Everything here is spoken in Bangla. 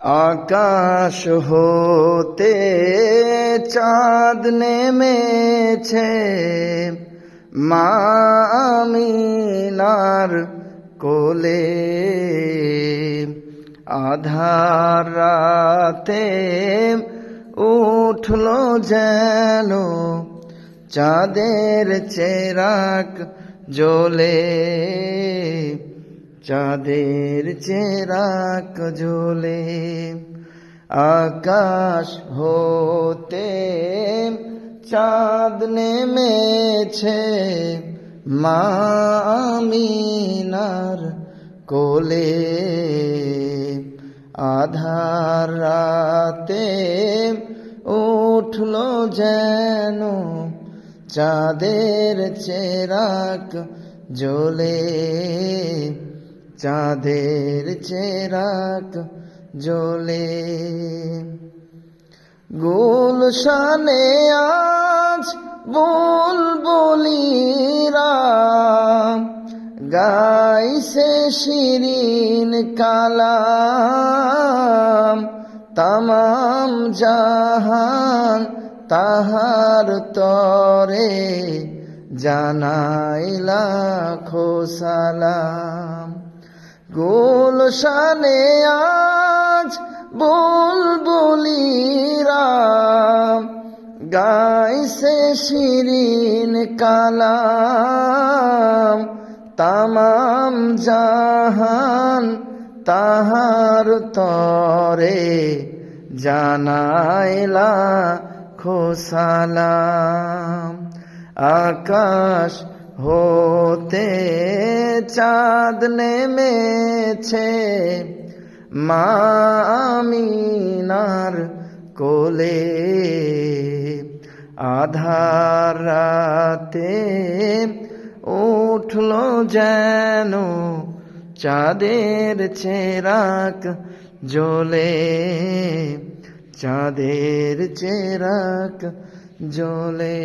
আকাশ হতে চাঁদ নেমেছে মা আমিনার কোলে। আধার রাতে উঠল যেন চাঁদের চেরাগ জ্বলে, চাঁদের চেরাগ জ্বলে। আকাশ হতে চাঁদ নেমেছে মা আমিনার কোলে। আধার রাতে উঠল যেন চাঁদের চেরাগ জ্বলে, চাঁদের চেরাগ জ্বলে। গুলশানে আজ বুলবুলিরা গাইছে শিরিন কালাম। তামাম জাহান তাহার তরে জানাই লাখো সালাম। গুলশানে আজ বুলবুলিরা গাইছে শিরিন কালাম। তামাম জাহান তাহার তরে জানাই লাখো সালাম। আকাশ হতে চাঁদ নেমেছে মা আমিনার কোলে। আধার রাতে উঠল যেন চাঁদের চেরাগ জ্বলে, চাঁদের চেরাগ জ্বলে।